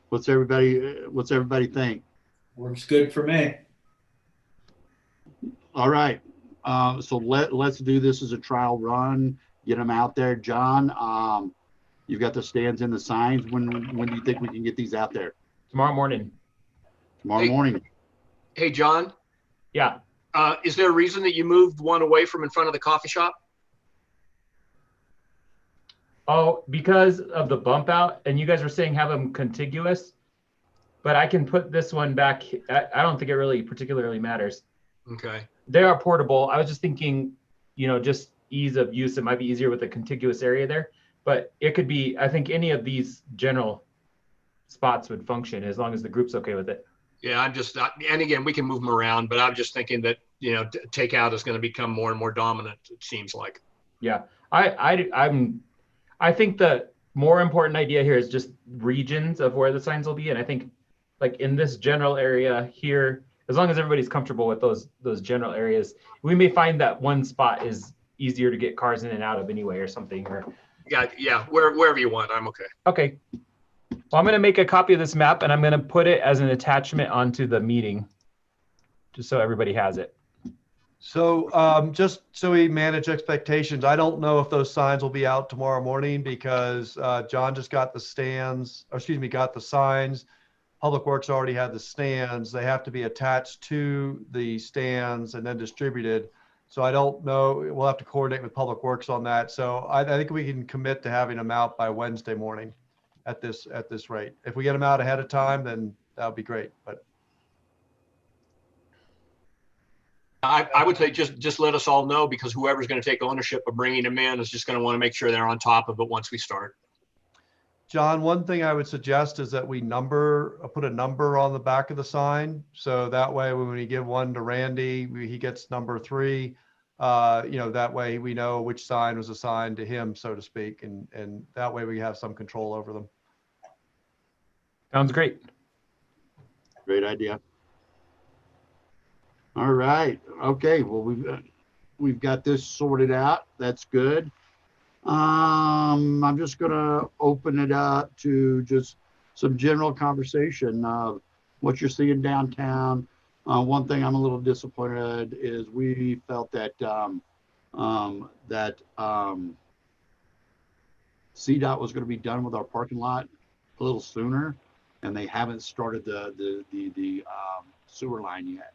What's everybody think? Works good for me. All right. So let's do this as a trial run. Get them out there. John, you've got the stands and the signs. When do you think we can get these out there? Tomorrow morning. Tomorrow morning. Hey, John. Yeah. Is there a reason that you moved one away from in front of the coffee shop? Oh, because of the bump out, and you guys were saying have them contiguous, but I can put this one back. I don't think it really particularly matters. Okay. They are portable. I was just thinking, just ease of use. It might be easier with a contiguous area there, but it could be, I think any of these general spots would function as long as the group's okay with it. Yeah, I'm just not, and again, we can move them around, but I'm just thinking that, takeout is going to become more and more dominant, it seems like. Yeah, I think the more important idea here is just regions of where the signs will be. And I think like in this general area here, as long as everybody's comfortable with those general areas, we may find that one spot is easier to get cars in and out of anyway or something. Yeah, wherever you want, I'm okay. Okay. Well, I'm going to make a copy of this map and I'm going to put it as an attachment onto the meeting, just so everybody has it. So just so we manage expectations, I don't know if those signs will be out tomorrow morning because John just got the signs. Public Works already had the stands. They have to be attached to the stands and then distributed. So I don't know, we'll have to coordinate with Public Works on that. So I think we can commit to having them out by Wednesday morning at this rate. If we get them out ahead of time, then that would be great, but. I would say just let us all know, because whoever's going to take ownership of bringing them in is just going to want to make sure they're on top of it once we start. John, one thing I would suggest is that we put a number on the back of the sign. So that way, when we give one to Randy, he gets number 3. You know, that way we know which sign was assigned to him, so to speak. And that way we have some control over them. Sounds great. Great idea. All right. Okay. Well, we've got this sorted out. That's good. I'm just gonna open it up to just some general conversation of what you're seeing downtown. One thing I'm a little disappointed is we felt that CDOT was going to be done with our parking lot a little sooner, and they haven't started the sewer line yet.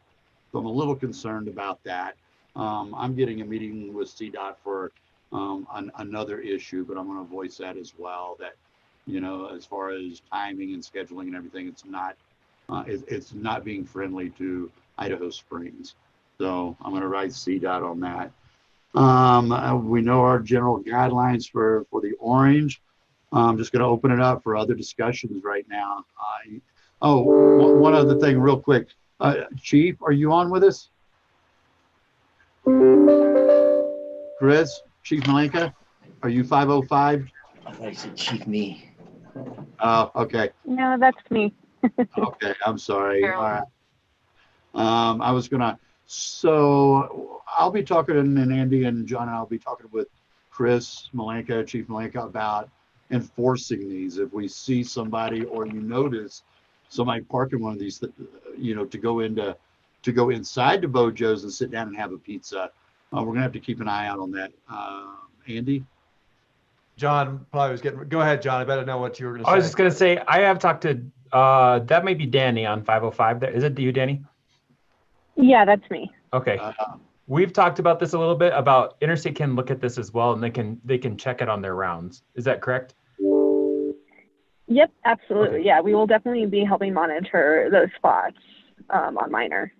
So I'm a little concerned about that. I'm getting a meeting with CDOT for another issue, but I'm going to voice that as well, that, you know, as far as timing and scheduling and everything, it's not being friendly to Idaho Springs. So I'm going to write CDOT on that. We know our general guidelines for the orange. I'm just going to open it up for other discussions right now. One other thing real quick. Chief, are you on with us? Chris, Chief Malenka, are you 505? I said Chief me. Oh, okay. No, that's me. Okay, I'm sorry. All right. I was gonna, so I'll be talking, and Andy and John and I'll be talking with Chris Malenka, Chief Malenka, about enforcing these. If we see somebody, or you notice somebody parking one of these, you know, to go inside the Bojo's and sit down and have a pizza, we're gonna have to keep an eye out on that. Andy? John probably was go ahead, John. I better know what you were going to say. I was just going to say, I have talked to, that may be Danny on 505. Is it you, Danny? Yeah, that's me. Okay. We've talked about this a little bit, about Interstate can look at this as well, and they can check it on their rounds. Is that correct? Yep, absolutely. Okay. Yeah, we will definitely be helping monitor those spots on Minor.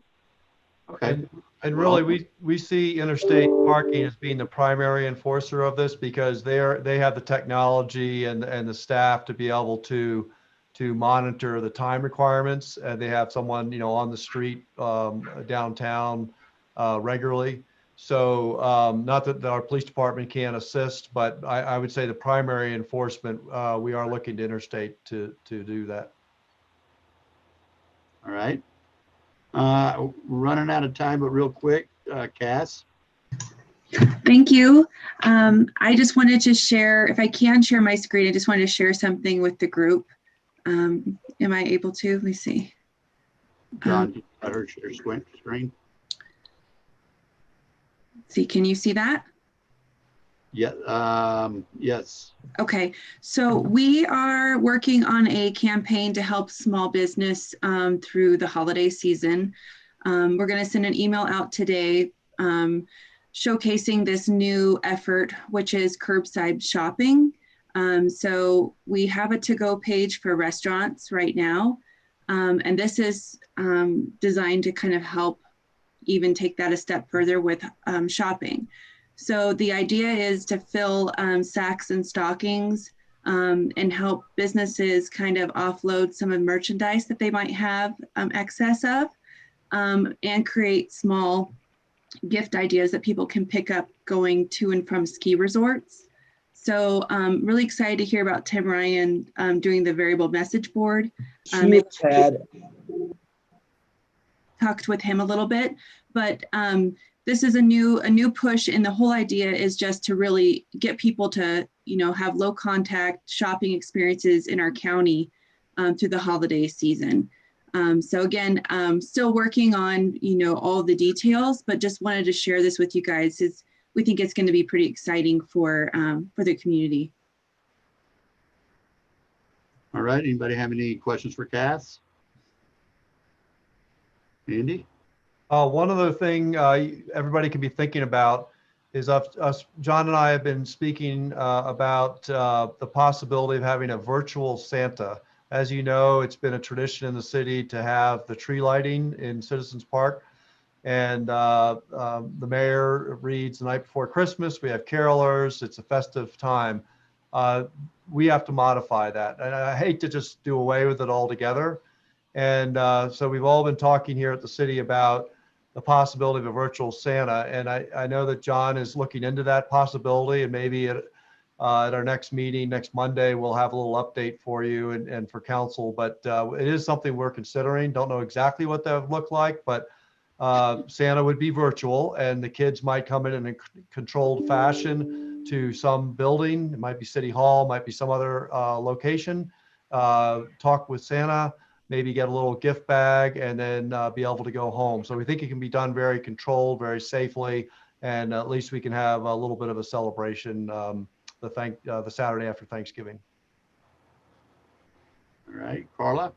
Okay. And really, we see Interstate Parking as being the primary enforcer of this, because they have the technology and the staff to be able to monitor the time requirements. And they have someone, you know, on the street downtown regularly. So not that our police department can't assist, but I would say the primary enforcement, we are looking to Interstate to do that. All right. Running out of time, but real quick, Cass. Thank you. I just wanted to share, if I can share my screen, I just wanted to share something with the group. Am I able to? Let me see. John, I heard your screen. See, can you see that? Yeah. Yes. Okay, so we are working on a campaign to help small business through the holiday season. We're going to send an email out today showcasing this new effort, which is curbside shopping. So we have a to-go page for restaurants right now, and this is designed to kind of help even take that a step further with shopping. So the idea is to fill sacks and stockings and help businesses kind of offload some of the merchandise that they might have excess of, and create small gift ideas that people can pick up going to and from ski resorts. So really excited to hear about Tim Ryan doing the variable message board. Talked with him a little bit, but this is a new push, and the whole idea is just to really get people to, you know, have low contact shopping experiences in our county through the holiday season. So again, still working on, you know, all the details, but just wanted to share this with you guys. We think it's going to be pretty exciting for the community. All right. Anybody have any questions for Cass? Andy? One other thing everybody can be thinking about is us, John and I have been speaking about the possibility of having a virtual Santa. As you know, it's been a tradition in the city to have the tree lighting in Citizens Park. And the mayor reads the night before Christmas. We have carolers. It's a festive time. We have to modify that. And I hate to just do away with it altogether. And so we've all been talking here at the city about the possibility of a virtual Santa. And I know that John is looking into that possibility, and maybe at our next meeting next Monday, we'll have a little update for you and for council. But it is something we're considering. Don't know exactly what that would look like, but Santa would be virtual, and the kids might come in a controlled fashion to some building. It might be City Hall, might be some other location. Talk with Santa, maybe get a little gift bag, and then be able to go home. So we think it can be done very controlled, very safely, and at least we can have a little bit of a celebration the Saturday after Thanksgiving. All right, Carla?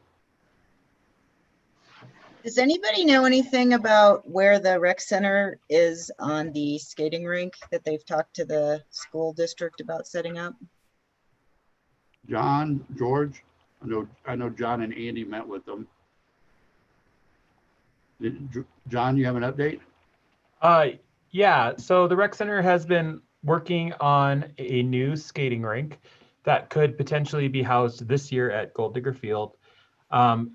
Does anybody know anything about where the rec center is on the skating rink that they've talked to the school district about setting up? John, George? I know John and Andy met with them. John, you have an update? Yeah, so the rec center has been working on a new skating rink that could potentially be housed this year at Gold Digger Field.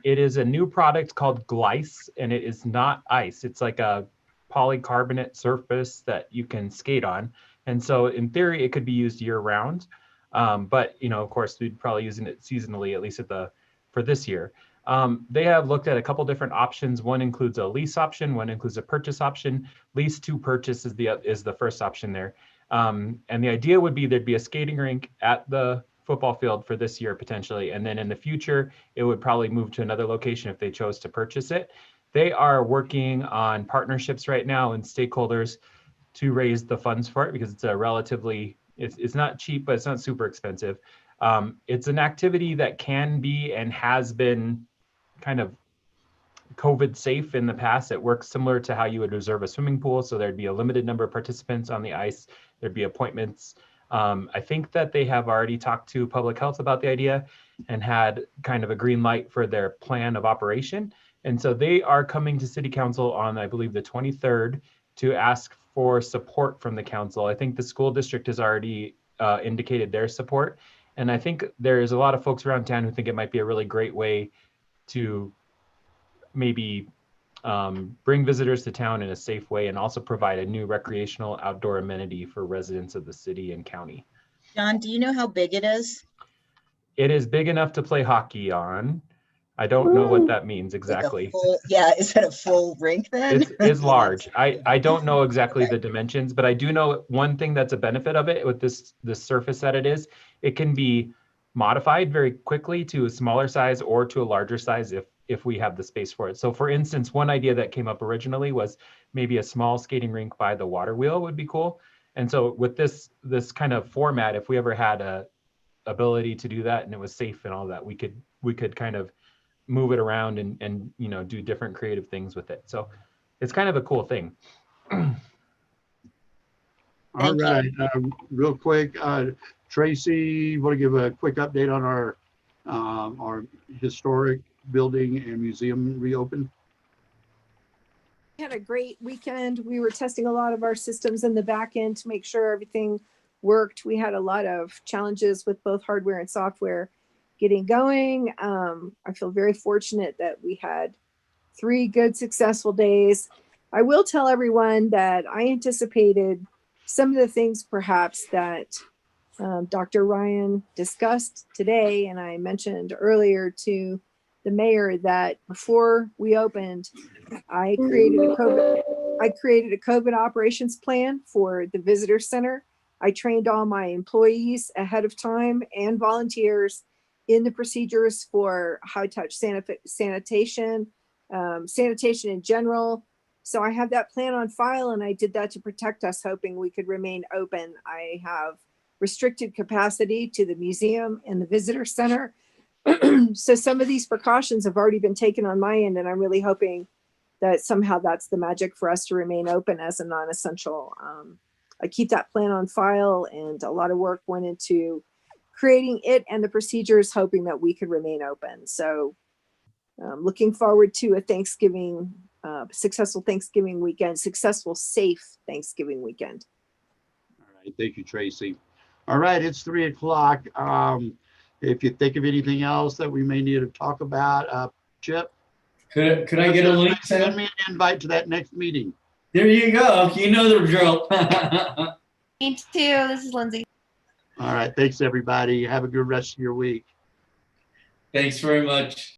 It is a new product called Glice, and it is not ice. It's like a polycarbonate surface that you can skate on. And so in theory, it could be used year round. But, you know, of course, we'd probably using it seasonally, at least for this year. They have looked at a couple different options. One includes a lease option, one includes a purchase option. Lease to purchase is the first option there. And the idea would be there'd be a skating rink at the football field for this year potentially, and then in the future it would probably move to another location if they chose to purchase it. They are working on partnerships right now and stakeholders to raise the funds for it, because it's a relatively, it's not cheap, but it's not super expensive. It's an activity that can be and has been kind of COVID safe in the past. It works similar to how you would reserve a swimming pool, so there'd be a limited number of participants on the ice, there'd be appointments. I think that they have already talked to public health about the idea and had kind of a green light for their plan of operation. And so they are coming to City Council on, I believe, the 23rd to ask for support from the council. I think the school district has already indicated their support. And I think there's a lot of folks around town who think it might be a really great way to maybe bring visitors to town in a safe way and also provide a new recreational outdoor amenity for residents of the city and county. John, do you know how big it is? It is big enough to play hockey on. I don't know what that means exactly. Like is that a full rink then? It's large. I don't know exactly the dimensions, but I do know one thing that's a benefit of it with this surface that it is, it can be modified very quickly to a smaller size or to a larger size if we have the space for it. So for instance, one idea that came up originally was maybe a small skating rink by the water wheel would be cool. And so with this kind of format, if we ever had a ability to do that and it was safe and all that, we could kind of move it around and you know, do different creative things with it. So it's kind of a cool thing. All right, real quick, Tracy, want to give a quick update on our historic building and museum reopen? We had a great weekend. We were testing a lot of our systems in the back end to make sure everything worked. We had a lot of challenges with both hardware and software getting going. I feel very fortunate that we had 3 good, successful days. I will tell everyone that I anticipated some of the things perhaps that Dr. Ryan discussed today, and I mentioned earlier to the mayor that before we opened, I created a COVID operations plan for the visitor center. I trained all my employees ahead of time and volunteers in the procedures for high touch sanitation, sanitation in general. So I have that plan on file, and I did that to protect us, hoping we could remain open. I have restricted capacity to the museum and the visitor center. So some of these precautions have already been taken on my end, and I'm really hoping that somehow that's the magic for us to remain open as a non-essential. I keep that plan on file, and a lot of work went into creating it and the procedures, hoping that we could remain open. So looking forward to a Thanksgiving, successful Thanksgiving weekend, successful, safe Thanksgiving weekend. All right, thank you, Tracy. All right, it's 3:00. If you think of anything else that we may need to talk about, Chip? Could I get a link? Send me an invite to that next meeting. There you go. You know the drill. Me too. This is Lindsay. All right, thanks, everybody. Have a good rest of your week. Thanks very much.